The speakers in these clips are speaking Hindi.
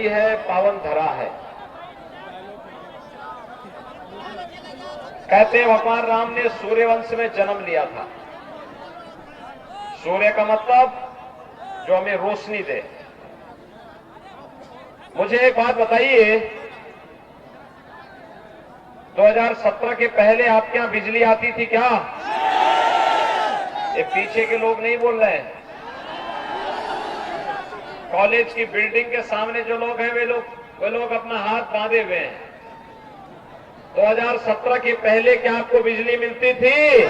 धरती है, पावन धरा है। कहते हैं भगवान राम ने सूर्यवंश में जन्म लिया था। सूर्य का मतलब जो हमें रोशनी दे। मुझे एक बात बताइए, 2017 के पहले आपके यहां बिजली आती थी क्या? ये पीछे के लोग नहीं बोल रहे हैं। कॉलेज की बिल्डिंग के सामने जो लोग हैं वे लोग अपना हाथ बांधे हुए हैं। 2017 के पहले क्या आपको बिजली मिलती थी?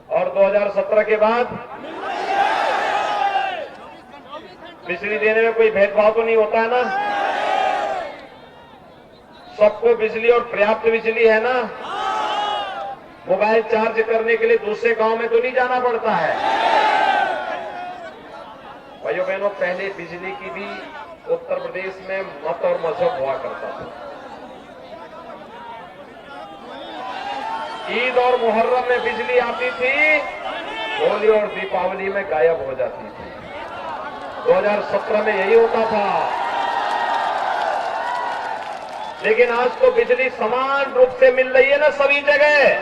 और 2017 के बाद बिजली देने में कोई भेदभाव तो नहीं होता है ना? सबको बिजली और पर्याप्त बिजली है ना? मोबाइल चार्ज करने के लिए दूसरे गांव में तो नहीं जाना पड़ता है। भाइयों बहनों, पहले बिजली की भी उत्तर प्रदेश में मत और मजहब हुआ करता था। ईद और मुहर्रम में बिजली आती थी, होली और दीपावली में गायब हो जाती थी। 2017 में यही होता था। लेकिन आज तो बिजली समान रूप से मिल रही है ना सभी जगह।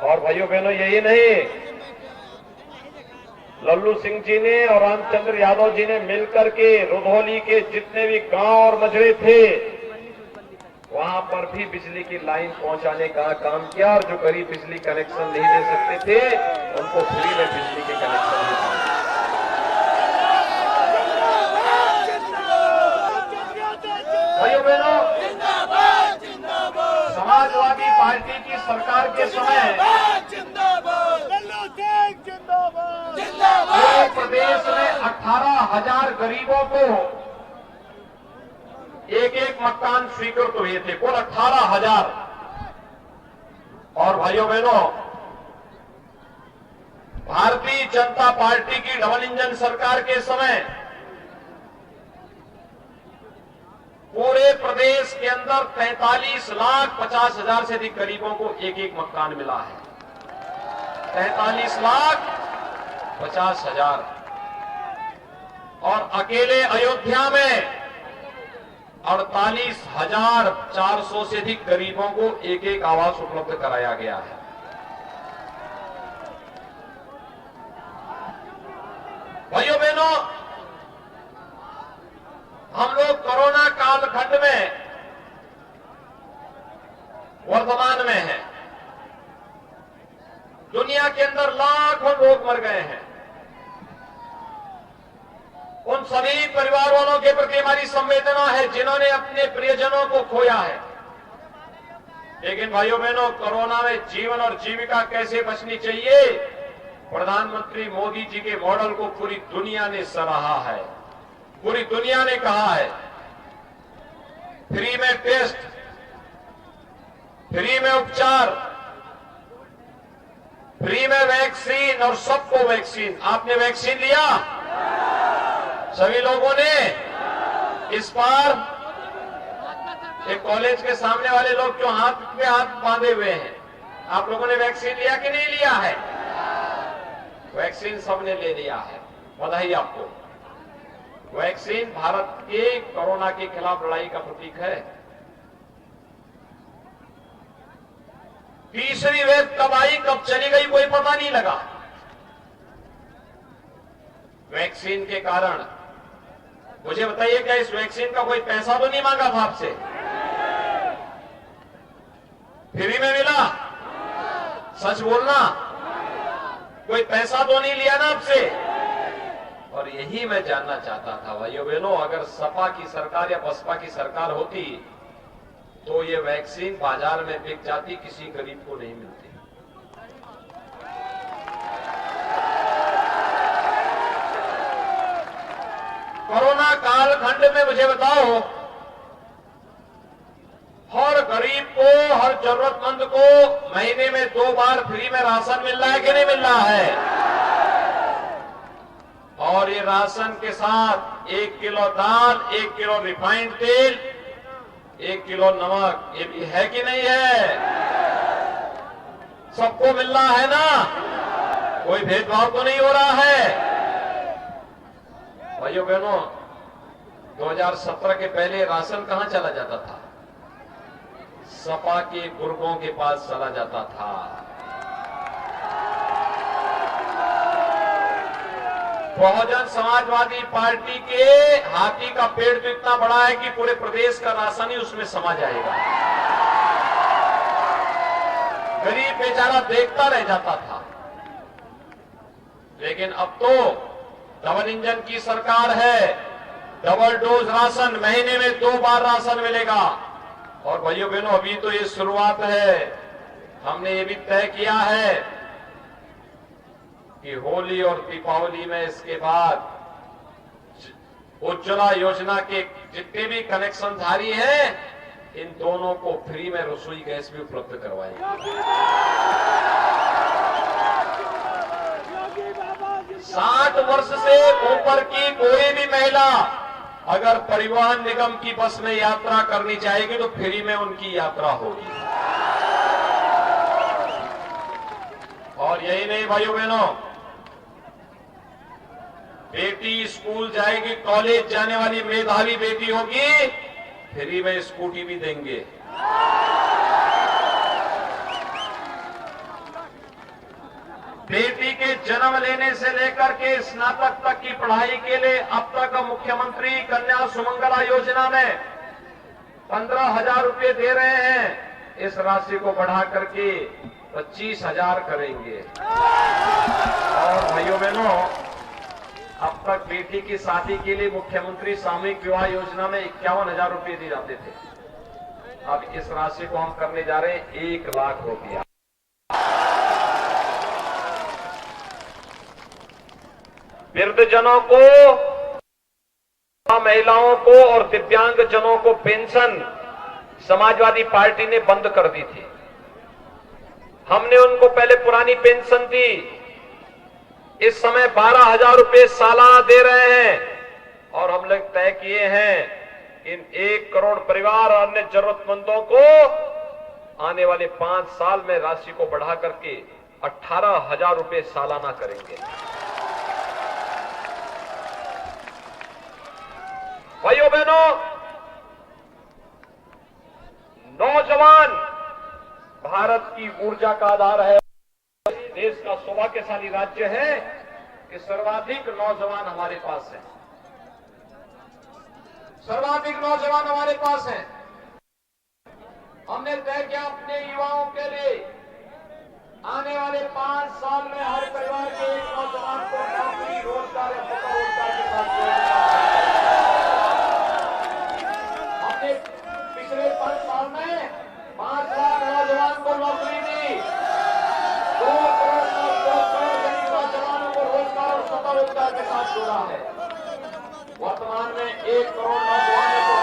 और भाइयों बहनों, यही नहीं, लल्लू सिंह जी ने और रामचंद्र यादव जी ने मिलकर के रुधौली के जितने भी गांव और मजरे थे, वहां पर भी बिजली की लाइन पहुंचाने का काम किया। और जो गरीब बिजली कनेक्शन नहीं दे सकते थे, उनको फ्री में बिजली के कनेक्शन दिए। भाइयों बहनों, समाजवादी पार्टी की सरकार के समय पूरे प्रदेश में 18,000 गरीबों को एक मकान स्वीकृत हुए थे, कुल 18,000। और भाइयों बहनों, भारतीय जनता पार्टी की डबल इंजन सरकार के समय पूरे प्रदेश के अंदर 43,50,000 से अधिक गरीबों को एक मकान मिला है। 43,50,000। और अकेले अयोध्या में 48,400 से अधिक गरीबों को एक आवास उपलब्ध कराया गया है। भाइयों बहनों, हम लोग कोरोना कालखंड में वर्तमान में हैं। दुनिया के अंदर लाखों लोग मर गए हैं। उन सभी परिवार वालों के प्रति हमारी संवेदना है जिन्होंने अपने प्रियजनों को खोया है। लेकिन भाइयों बहनों, कोरोना में जीवन और जीविका कैसे बचनी चाहिए, प्रधानमंत्री मोदी जी के मॉडल को पूरी दुनिया ने सराहा है। पूरी दुनिया ने कहा है, फ्री में टेस्ट, फ्री में उपचार, फ्री में वैक्सीन और सबको वैक्सीन। आपने वैक्सीन लिया? सभी लोगों ने? इस बार एक कॉलेज के सामने वाले लोग जो हाथ पे हाथ बांधे हुए हैं, आप लोगों ने वैक्सीन लिया कि नहीं लिया है? वैक्सीन सबने ले लिया है, बधाई आपको। वैक्सीन भारत के कोरोना के खिलाफ लड़ाई का प्रतीक है। तीसरी वेव कब आई, कब चली गई, कोई पता नहीं लगा। वैक्सीन के कारण मुझे बताइए, क्या इस वैक्सीन का कोई पैसा तो नहीं मांगा था आपसे? फ्री में मिला? सच बोलना, कोई पैसा तो नहीं लिया ना आपसे? और यही मैं जानना चाहता था भाइयों बहनों, अगर सपा की सरकार या बसपा की सरकार होती तो ये वैक्सीन बाजार में बिक जाती, किसी गरीब को नहीं मिलती। कोरोना कालखंड में मुझे बताओ, हर गरीब को, हर जरूरतमंद को महीने में 2 बार फ्री में राशन मिल रहा है कि नहीं मिल रहा है? और ये राशन के साथ 1 किलो दाल, 1 किलो रिफाइंड तेल, 1 किलो नमक, ये भी है कि नहीं है? सबको मिल रहा है ना? कोई भेदभाव तो नहीं हो रहा है? भाइयों बहनों, 2017 के पहले राशन कहां चला जाता था? सपा के गुर्गों के पास चला जाता था। बहुजन समाजवादी पार्टी के हाथी का पेड़ तो इतना बड़ा है कि पूरे प्रदेश का राशन ही उसमें समा जाएगा। गरीब बेचारा देखता रह जाता था। लेकिन अब तो डबल इंजन की सरकार है, डबल डोज राशन, महीने में 2 बार राशन मिलेगा। और भाइयों बहनों, अभी तो ये शुरुआत है। हमने ये भी तय किया है कि होली और दीपावली में इसके बाद उज्ज्वला योजना के जितने भी कनेक्शनधारी हैं, इन दोनों को फ्री में रसोई गैस भी उपलब्ध करवाएंगे। 60 वर्ष से ऊपर की कोई भी महिला अगर परिवहन निगम की बस में यात्रा करनी चाहेगी तो फ्री में उनकी यात्रा होगी। और यही नहीं भाइयों बहनों, बेटी स्कूल जाएगी, कॉलेज जाने वाली मेधावी बेटी होगी, फ्री में स्कूटी भी देंगे। बेटी के जन्म लेने से लेकर के स्नातक तक की पढ़ाई के लिए अब तक मुख्यमंत्री कन्या सुमंगला योजना में 15,000 रुपए दे रहे हैं। इस राशि को बढ़ा करके 25,000 करेंगे। और भाइयों बहनों, अब तक बेटी की शादी के लिए मुख्यमंत्री सामूहिक विवाह योजना में 51,000 रुपए दिए जाते थे। अब इस राशि को हम करने जा रहे हैं 1 लाख रुपया। वृद्धजनों को, महिलाओं को और दिव्यांग जनों को पेंशन समाजवादी पार्टी ने बंद कर दी थी। हमने उनको पहले पुरानी पेंशन दी, इस समय 12,000 रुपए सालाना दे रहे हैं। और हम लोग तय किए हैं इन 1 करोड़ परिवार और अन्य जरूरतमंदों को आने वाले 5 साल में राशि को बढ़ा करके 18,000 रुपए सालाना करेंगे। भाइयों बहनों, नौजवान भारत की ऊर्जा का आधार है। देश का सौभाग्यशाली राज्य है कि सर्वाधिक नौजवान हमारे पास हैं। सर्वाधिक नौजवान हमारे पास हैं। हमने तय किया अपने युवाओं के लिए आने वाले 5 साल में हर परिवार के एक नौजवान को नौकरी, रोजगार या स्वरोजगार के साथ जोड़ना है। हमने पिछले 5 साल में 5 लाख नौजवान को नौकरी दी, 2 करोड़ नौजवानों को रोजगार और स्वरोजगार के साथ जोड़ा है। वर्तमान में 1 करोड़ नौजवानों को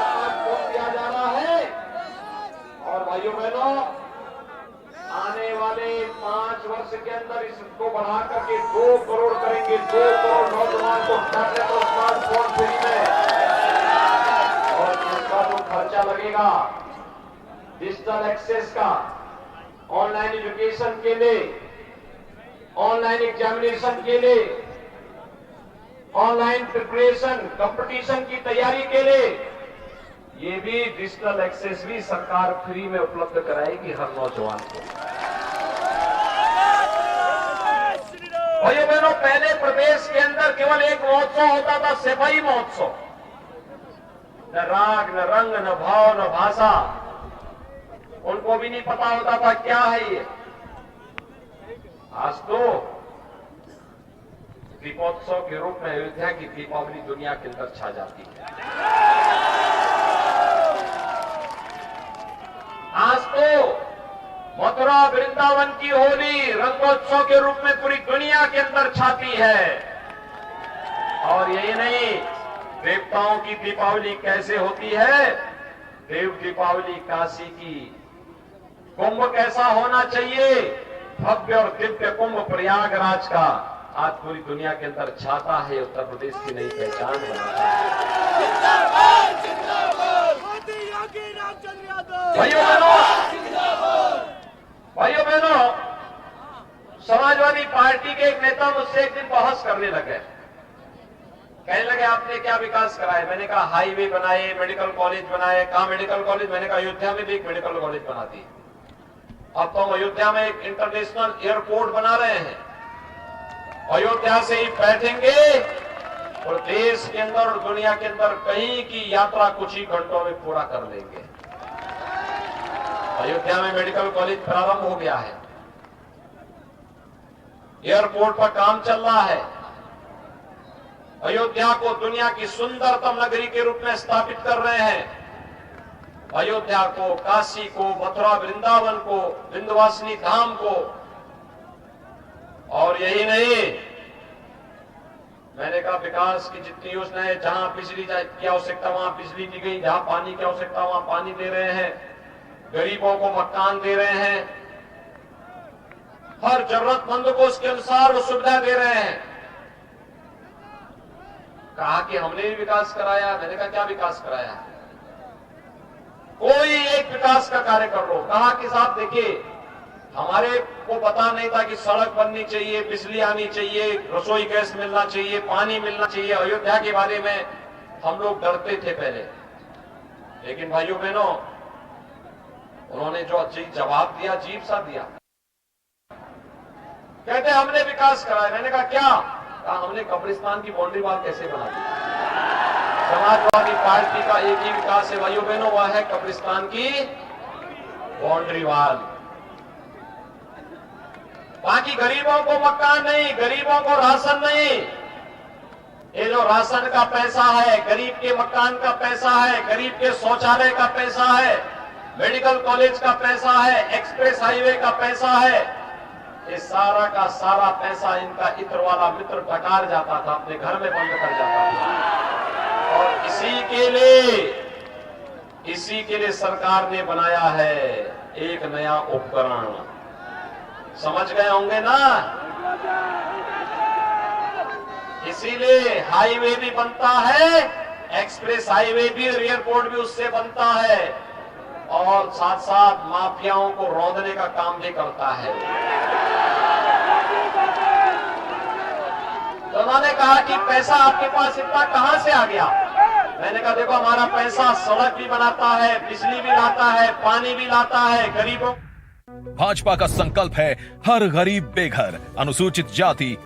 स्मार्टफोन दिया जा रहा है। और भाइयों बहनों, आने वाले 5 वर्ष के अंदर इसको बढ़ा करके 2 करोड़ करेंगे। 2 करोड़ नौजवान को टैबलेट और स्मार्टफोन फ्री में। और इसका जो खर्चा लगेगा डिजिटल एक्सेस का, ऑनलाइन एजुकेशन के लिए, ऑनलाइन एग्जामिनेशन के लिए, ऑनलाइन प्रिपरेशन, कंपटीशन की तैयारी के लिए, ये भी डिजिटल एक्सेस भी सरकार फ्री में उपलब्ध कराएगी हर नौजवान को। भाइयों बहनों, पहले प्रदेश के अंदर केवल एक महोत्सव होता था, सिपाही महोत्सव। न राग, न रंग, न भाव, न भाषा, उनको भी नहीं पता होता था क्या है ये। आज तो दीपोत्सव के रूप में अयोध्या की दीपावली दुनिया के अंदर छा जाती है। आज तो मथुरा वृंदावन की होली रंगोत्सव के रूप में पूरी दुनिया के अंदर छाती है। और यही नहीं, देवताओं की दीपावली कैसे होती है? देव दीपावली काशी की। कुंभ कैसा होना चाहिए? भव्य और दिव्य कुंभ प्रयागराज का आज पूरी दुनिया के अंदर छाता है। उत्तर प्रदेश की नई पहचान बनाता है। भाइयों बहनों, समाजवादी पार्टी के एक नेता मुझसे एक दिन बहस करने लगे। कहने लगे आपने क्या विकास कराया? मैंने कहा हाईवे बनाए, मेडिकल कॉलेज बनाए। कहा मेडिकल कॉलेज? मैंने कहा अयोध्या में भी एक मेडिकल कॉलेज बना दी। अब तो हम अयोध्या में एक इंटरनेशनल एयरपोर्ट बना रहे हैं। अयोध्या से ही बैठेंगे और देश के अंदर और दुनिया के अंदर कहीं की यात्रा कुछ ही घंटों में पूरा कर लेंगे। अयोध्या में मेडिकल कॉलेज प्रारंभ हो गया है, एयरपोर्ट पर काम चल रहा है। अयोध्या को दुनिया की सुंदरतम नगरी के रूप में स्थापित कर रहे हैं। अयोध्या को, काशी को, मथुरा वृंदावन को, विंध्यवासिनी धाम को। और यही नहीं, मैंने कहा विकास की जितनी योजनाएं, जहां बिजली की आवश्यकता वहां बिजली दी गई, जहां पानी की आवश्यकता वहां पानी दे रहे हैं, गरीबों को मकान दे रहे हैं, हर जरूरतमंद को उसके अनुसार वो सुविधा दे रहे हैं। कहा कि हमने भी विकास कराया। मैंने कहा क्या विकास कराया? कोई एक विकास का कार्य कर लो। कहा कि साहब देखिए, हमारे को पता नहीं था कि सड़क बननी चाहिए, बिजली आनी चाहिए, रसोई गैस मिलना चाहिए, पानी मिलना चाहिए। अयोध्या के बारे में हम लोग डरते थे पहले, लेकिन भाइयों बहनों, उन्होंने जो जवाब दिया, अजीब सा दिया। कहते हमने विकास कराया। मैंने कहा क्या? कहा हमने कब्रिस्तान की बाउंड्री वाल कैसे बना दी। समाजवादी पार्टी का एक ही विकास है भाइयों बहनों, वह है कब्रिस्तान की बाउंड्री वाल। बाकी गरीबों को मकान नहीं, गरीबों को राशन नहीं। ये जो राशन का पैसा है, गरीब के मकान का पैसा है, गरीब के शौचालय का पैसा है, मेडिकल कॉलेज का पैसा है, एक्सप्रेस हाईवे का पैसा है, ये सारा का सारा पैसा इनका इत्र वाला मित्र डकार जाता था, अपने घर में बंद कर जाता था। और इसी के लिए सरकार ने बनाया है एक नया उपकरण। समझ गए होंगे ना? इसीलिए हाईवे भी बनता है, एक्सप्रेस हाईवे भी, एयरपोर्ट भी उससे बनता है, और साथ साथ माफियाओं को रौंदने का काम भी करता है। तो उन्होंने कहा कि पैसा आपके पास इतना कहां से आ गया? मैंने कहा देखो, हमारा पैसा सड़क भी बनाता है, बिजली भी लाता है, पानी भी लाता है, गरीबों। भाजपा का संकल्प है हर गरीब बेघर, अनुसूचित जाति